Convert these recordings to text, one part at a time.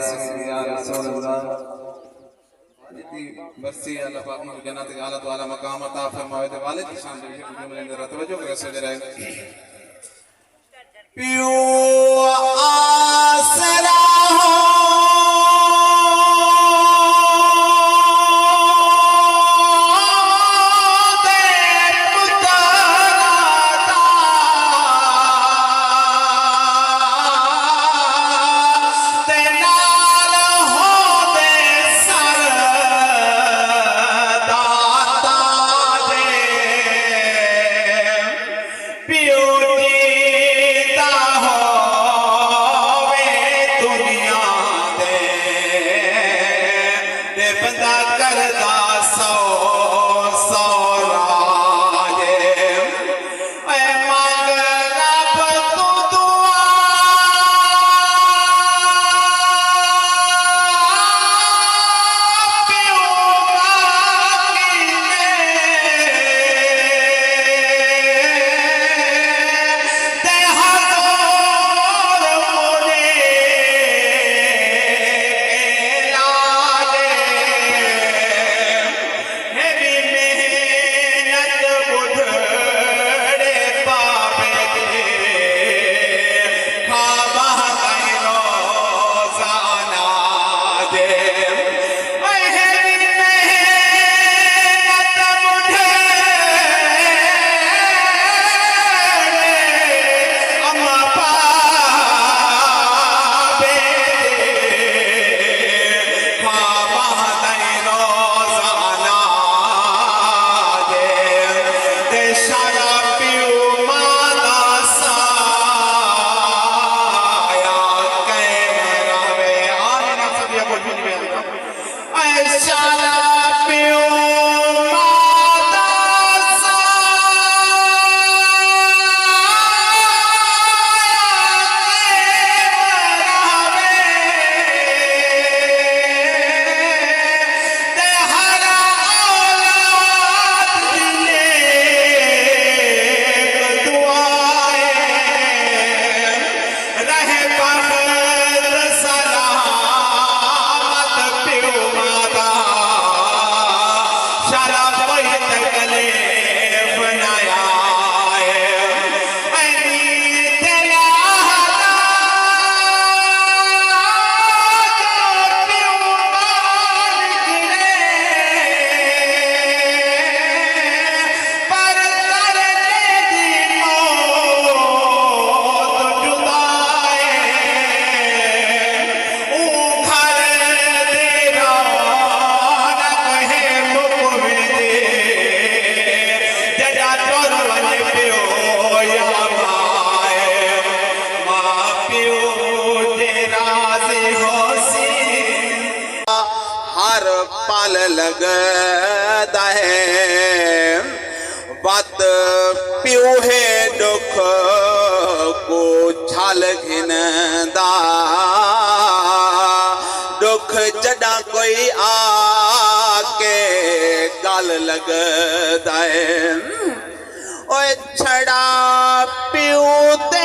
सय्यदी या रसूल अल्लाह। बरसी अल्लाह पाक ने जन्नत के आला वाला मकाम अता फरमावे ते वाले की शान दे जुमले ने तवज्जो करे सो जरा पियो आसरा लगदा है बात प्यो है दुख को छाल घिनदा दुख जड़ा कोई आके गल लगदा है ओए छड़ा प्यो ते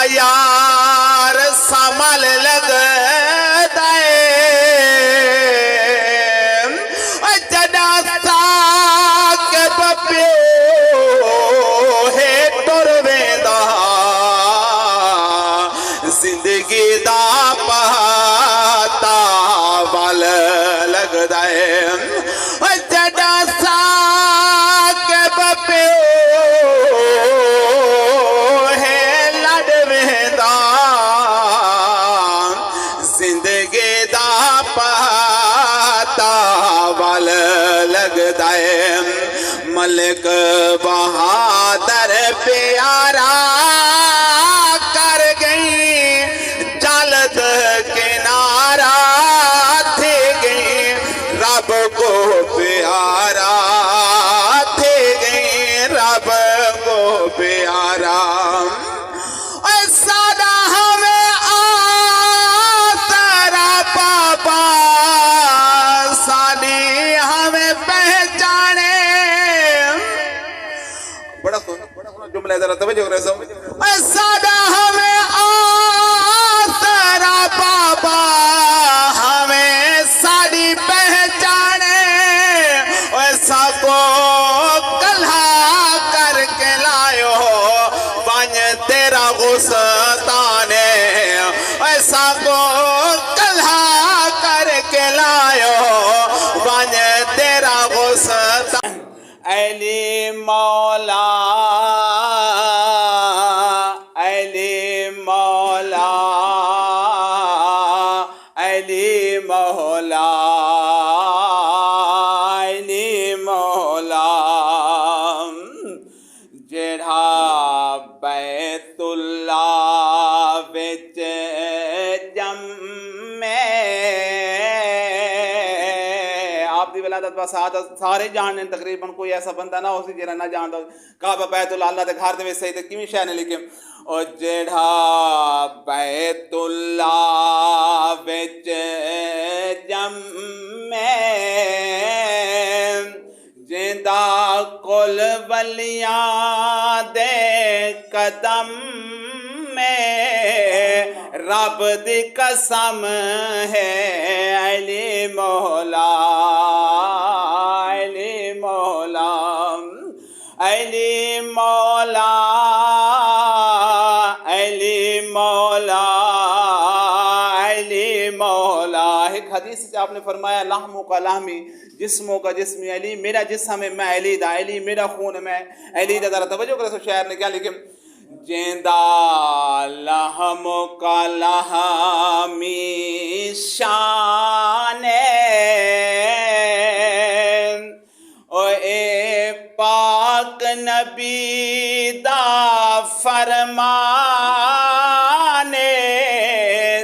यार समल लगदा जड़ा साक बप्यो है टुर वेंदा जिंदगी दा पता वल लगदा जड़ा साक बप्यो जिंदगी दा पता वल लगदा मलिक बहादुर प्यारा कर गई चलत किनारा थे गई रब को प्यारा थे गई रब को प्यारा सादा हमें जुमले जरा तवज्जो करे सो सादा हमें आसरा बाबा हमें साड़ी पहचाने ऐसा को कल्हा करके लायो बन तेरा गुस्ताने ऐसा को कल्हा करके लायो बन तेरा गुस्ता अली मौला अली मौला अली मौला अली मौला जेड़ा बैतुल्ला विच जम्मे आप दी विलादत बस सारे जानने तकरीबन कोई ऐसा बंदा ना हो सी जेड़ा ना जानदा काबा बैतुल्ला अल्लाह दे घर दे विच सही ते किवें शै ने लिखे ओ जेड़ा बैतुल्ला विच जम्मे जिंदा कुल वलियां दे कदम में रब दी कसम है अली मौला अली मौला अली मौला अली मौला अली मौला। एक हदीस से आपने फरमाया लाहमो का लाहमी जिस्मों का जिस्मी अली मेरा जिस्म है मैं अली दा अली मेरा खून मैं अली दा। जरा तवज्जो करो सो शायर ने क्या लिखे जिंदा लहमो का लहमी शाने ओ ए पाक नबी दा फरमाने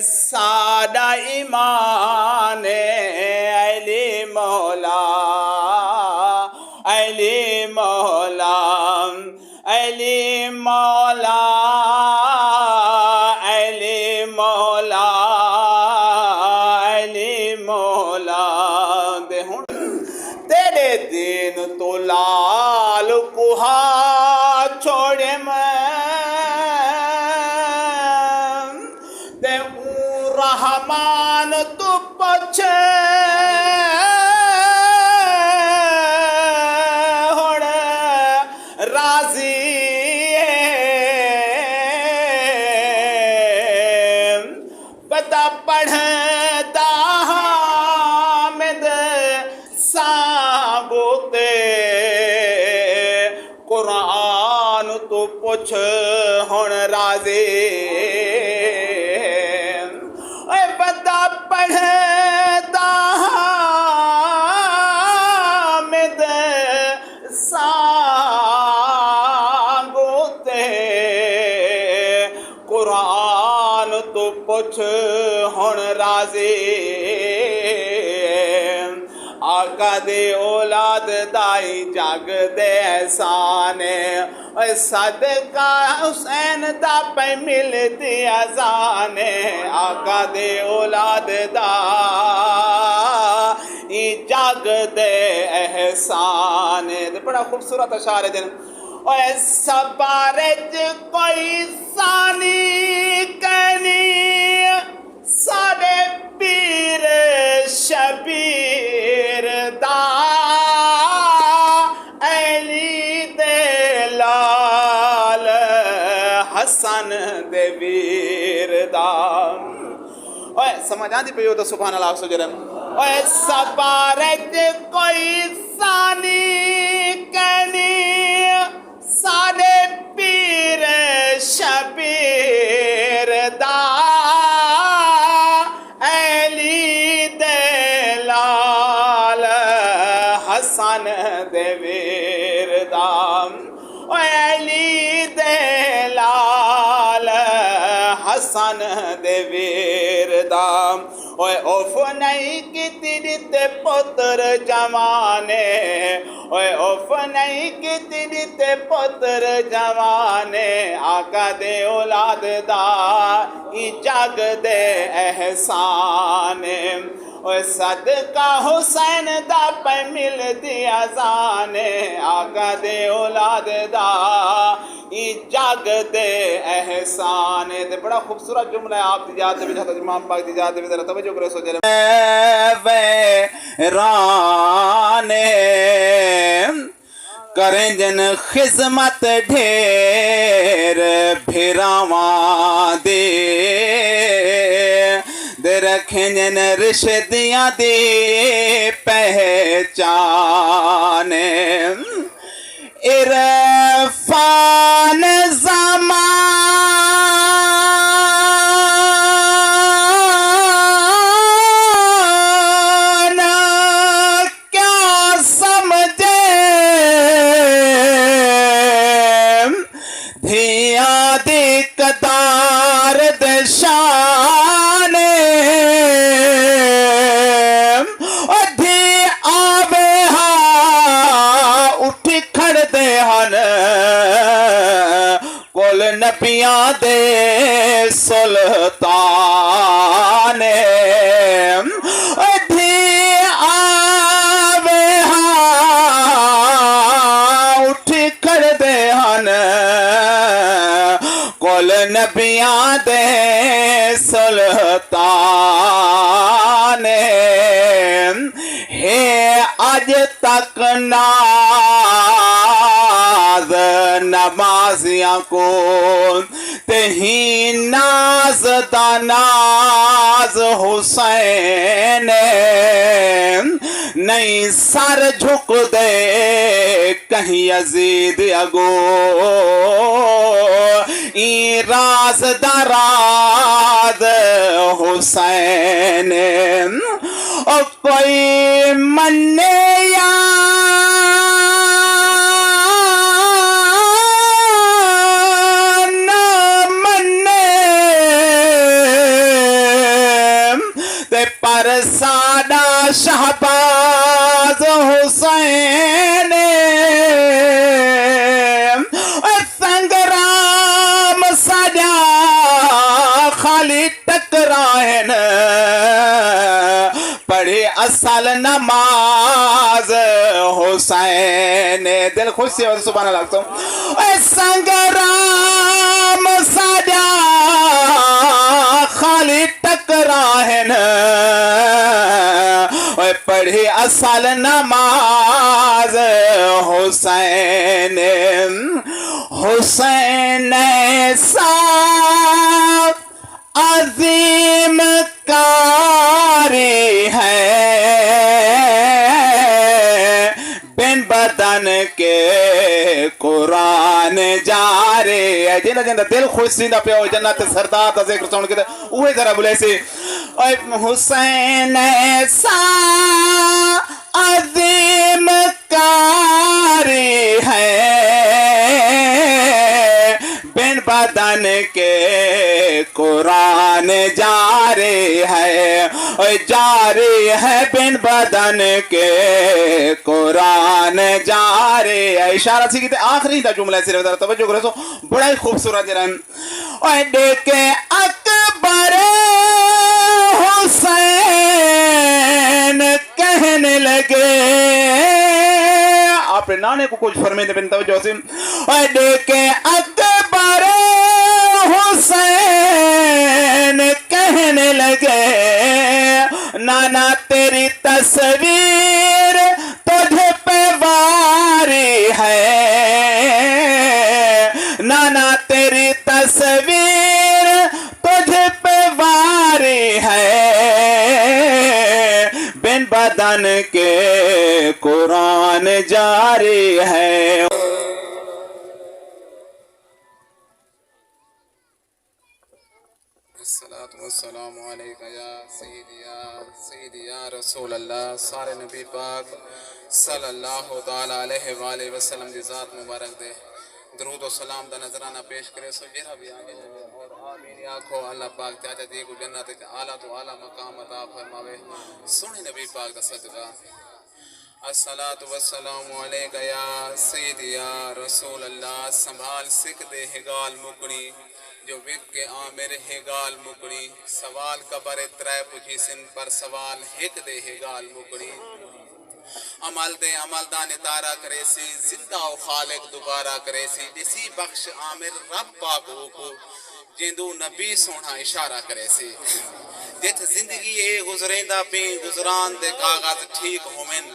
सादा ईमान अली मौला अली मौला अली मौला अली मौला अली मौला दे हुण तेरे दिन तो लाल कुहा छोड़े मैं ते रहमान तू पछे हुण राजी पता पढ़दा हामिद साबुते कुरान तो पुछ हुण राजी पता पढ़दा हामिद साबुते कुरान तो पुछ हुण राजी आका दे औलाद दाई जग दे एहसान सदका हुसैन दा पे मिलती अजान आका दे औलाद दा जग दे एहसान। बड़ा खूबसूरत अशार है दिन सबारे कोई सानी कनी साडे पीर शबीर दा अली दे लाल हसन दे वीर दा। ओए समझ आंदी पई हो तो सुभान अल्लाह सो जरा ओए सबारत कोई सानी कनी साडे पीर शबीर दा हसन दे वीर दाम अली दे लाल हसन दे वीर दाम ओए उफ नहीं कितनी ते पुत्र जवाने ओए उफ नहीं कितनी ते पुत्र जवाने आका दे औलाद दा जग दे एहसान ओए सदका हुसैन दा पे मिल दिया जाने आका दे औलाद दा ई जग दे एहसान है। बड़ा खूबसूरत जुमला है। आप दी याद दे इमाम पाक दी याद दे जरा तवज्जो करो। सो जरा वे राने करें जन खिदमत ढेर भिरावा दे रखें जन रिश्तियाँ दे पहचान इरफान ज़माना क्या समझे धिया दी कदार दशान धी आवे हा उठ खड़ दे हन कोल नबिया दे सुल्तान धी आवे हा उठ खड़ दे हन कोल नबिया दे सुल्तान है आज तक नाज नमाजियां को तही नाज दानाज हुसैन नहीं सर झुक दे कहीं यजीद अगो ई राज दराज हुसैन और कोई मन्ने या न मन्ने ते पर सादा शहबाज हुसैन संग्राम सजा खाली टकराहन पढ़े असल नमाज हुसैन दिल खुश से सुभान अल्लाह तो संग्राम सजा खाली टकराहन पढ़े असल नमाज हुसैन हुसैन सा अजीम कारी है बिन बदन के कुरान जारे जिन्हें जिन्हें दिल खुश सीधा पे जन्नत सरदार का जिक्र सुन के उहे जरा बोले से हुसैन सा अजीम कारी है बिन बदन के कुरान जारी है बिन बदन के कुरान जारी है। इशारा सी कि आखिरी का जुमला सिर्फ जरा तवज्जो करो। तो बड़ा ही खूबसूरत जरा ओए देखे अकबर हुसैन कहने लगे अपने नाने को कुछ फरमाए बिन तवज्जो से ओए देखे अकबर हुसैन कहने लगे नाना तेरी तस्वीर तुझे पे वारी है नाना तेरी तस्वीर तुझे पे वारी है बिन बदन के कुरान जारी है। अस्सलामु अलैका या सय्यदी या रसूल अल्लाह सारे नबी पाक सल्लल्लाहु तआला अलैहि वसल्लम की ज़ात मुबारक दे दरूद और सलाम दा नजराना पेश करे। सो जेरा भी आगे और आमीन आखो अल्लाह पाक चाचा दी को जन्नत के आला तो आला मकाम अता फरमावे सोने नबी पाक दा सदका। अस्सलातु वस्सलामु अलैका या सय्यदी या रसूल अल्लाह संभाल सिख दे हिगाल मुकनी जो विक के आमिर है गाल मुकड़ी सवाल कबर त्रै पुछी सिन पर सवाल हिक दे है गाल मुकड़ी अमल दे अमलदा नितारा करेसी जिंदा ओ खालिक दोबारा करेसी इसी बख्श आमिर रब पाक को जिंदू नबी सोना इशारा करेसी जिथ जिंदगी ए गुजरेंदा पे गुजरान दे कागज ठीक होवन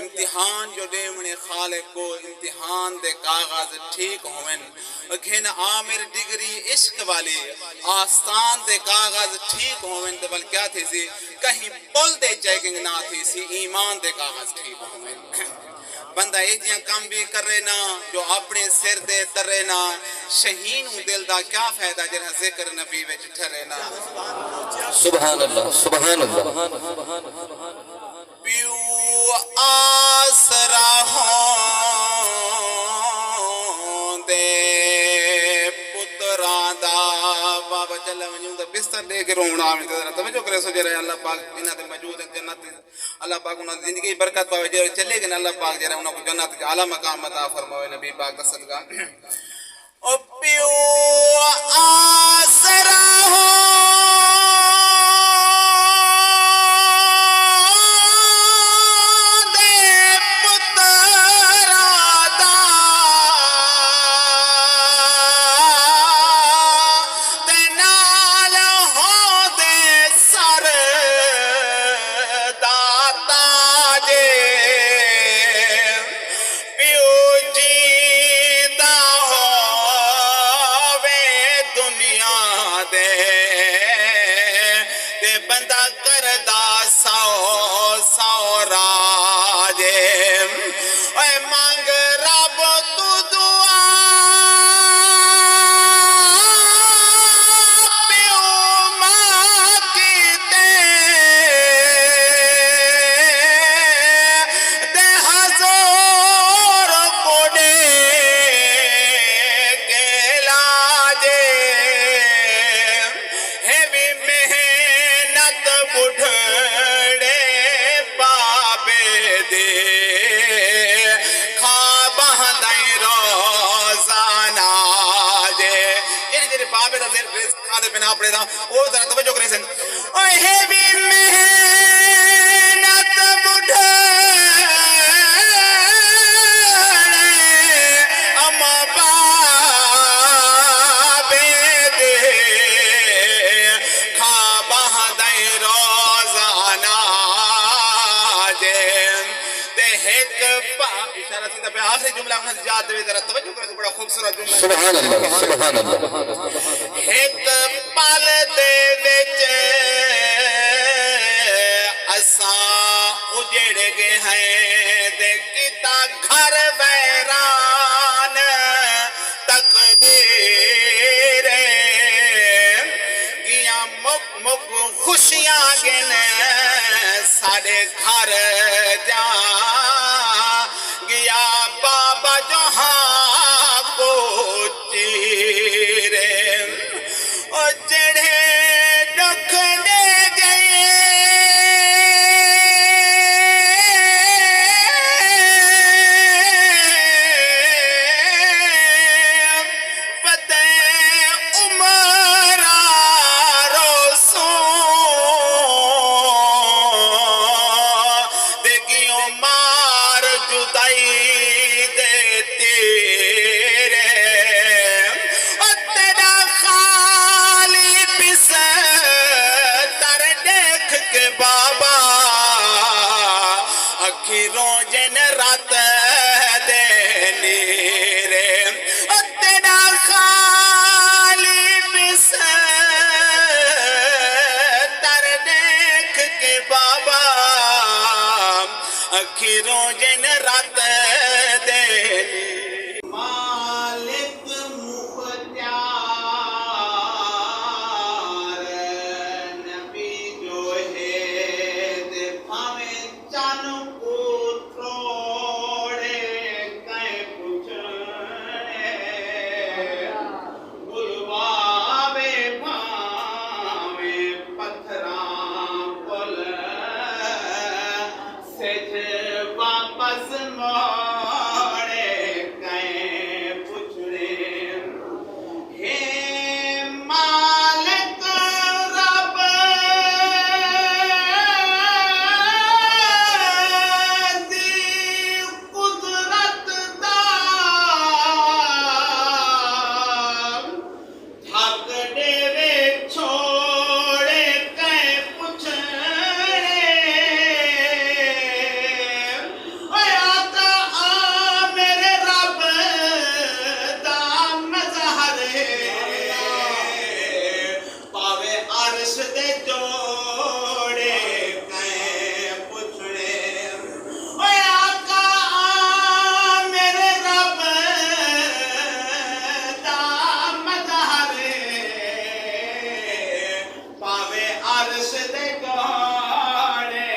इम्तिहान जो देवने खालिक को इम्तिहान दे कागज ठीक होवन अखिन आमिर डिग्री इश्क वाली आस्तान दे कागज ठीक होवन तो बल क्या थे सी कहीं पुल दे चेकिंग ना थी सी ईमान दे कागज ठीक होवन बंदा इतिया काम भी करे ना जो अपने सिर दे तरे ना शहीन दिल दा क्या फायदा जरा जिक्र नबी विच ठरे ना सुभान अल्लाह सुभान अल्लाह पियो आसरा हो दे पुत्रा दा बाबा चल वणू दा बिस्तर दे के रोना में जरा तवज्जो करे सो जरा अल्लाह पाक इना दे मौजूद जन्नत अल्लाह पाक उन जिंदगी बरकत पावे जरा चले के अल्लाह पाक जरा उनको जन्नत के आला मकाम अता फरमावे नबी पाक दा सदका ओ पियो आसरा हो ओ जरा तवज्जो करें सन ओए हे भी मेहनत बुढ़े अम्मा बाबे दे खा बहदई रोजाना जे ते एक इशारा सीधा पे आखिरी जुमला उन्हें याद दे जरा तवज्जो करें बड़ा खूबसूरत जुमला सुभान अल्लाह सुभान अल्लाह एक पल दे विच असा उजड़ गए हैं दे किता घर वैरान तकदीर किया मुक मुक खुशियां गिन साढ़े घर जा गया बाबा जहां को चीरे जड़े डखने गए फतेह उमरा रोसो देखियो मार जुदाई देती बाबा अखिरों जन रात देनी रे तेरा खाली बिस्तर देख के बाबा अखिरों जन रात देनी मालिक अर्श दे कोड़े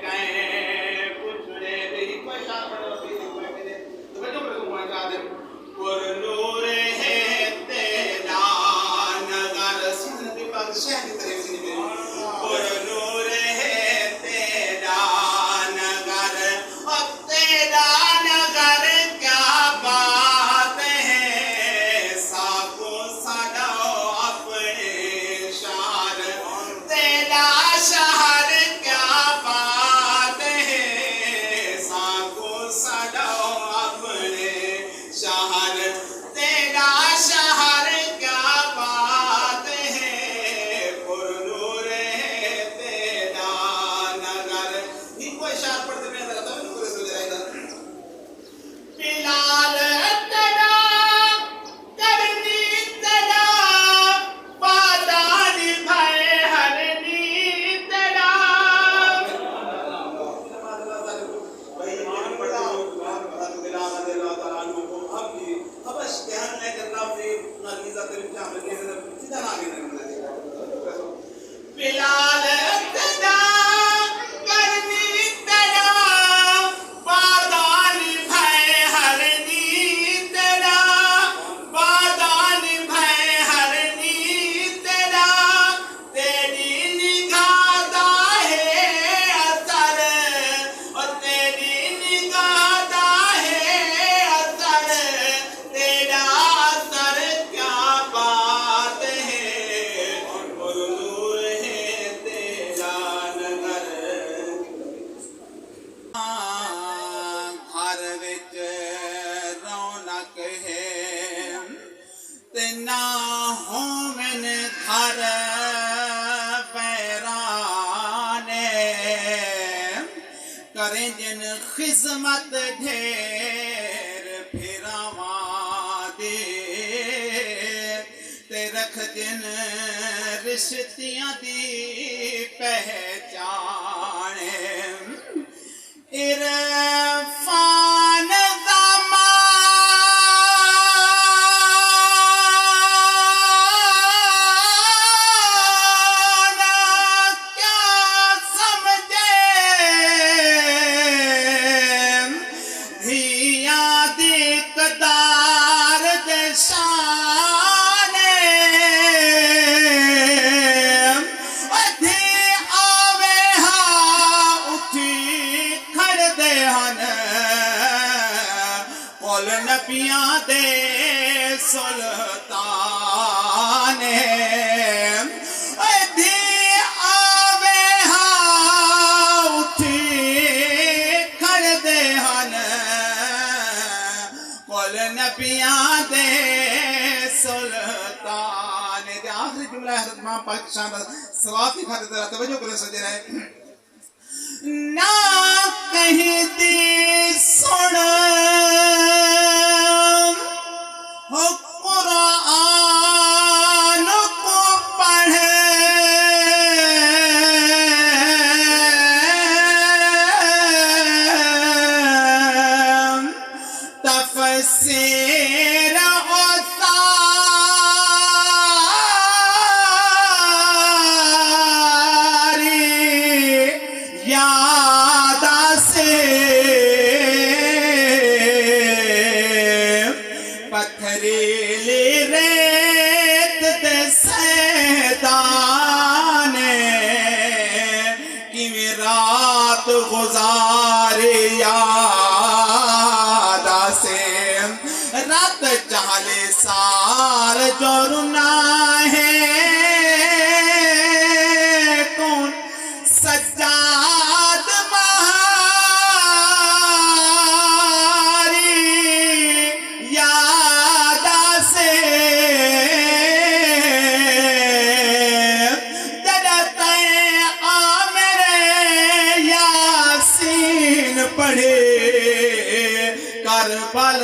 कहीं पुछड़े दी कोई शान पढ़ो दी कोई मेरे तो बच्चों को सुनना चाहते पुर नूर है तेरा नगर सुन दी बात शहर की तरफ से नहीं पुर नूर है तेरा नगर और तेरा नगर क्या बात है साको सड़ो अपने शार तेरा शहर क्या बात है साको सड़ो अपने शहर तेरा शहर क्या बात है पुरनूर है तेरा नगर इनको इशारा पढ़ते मैं जरा तब पूरे समझ रहा इधर बिलाल तेरा करनी तेरा पादान भाई हरनी तेरा बिलाल तेरा करनी तेरा पादान भाई हरनी तेरा पादान भाई हरनी तेरा तेरी निगाह है असर और तेरी निगाह है असर तेरा असर क्या बात है पुरनूर है तेरा नगर घर विच रौनक है ते ना होवन घर पैराने करें जिन खिदमत ढेर फिरावा दे ते रख जिन रिश्तियां दी पहचान इरफान ज़माना क्या समझे धिया दी कदार दे शाने अधी आवे हा उठी खड़दे हन कोल नबियां दे सुल्तान अधी आवे हा उठी खड़दे हन कोल नबियां दे सुल्तान दे आखिरी जुमला है हज़रत इमाम पाक की शान सवाब की खातिर जरा तवज्जो करें सजे रहे ना कहीं दी सुन हो कुरान को पढ़े तफसीर और सारी याद से पत्थरीली रेत दे सैदाने कि रात गुजारे याद से रात 40 साल जो रुना है कौन सज्जाद महारी याद से दरते आ मेरे यासीन पढ़े करबल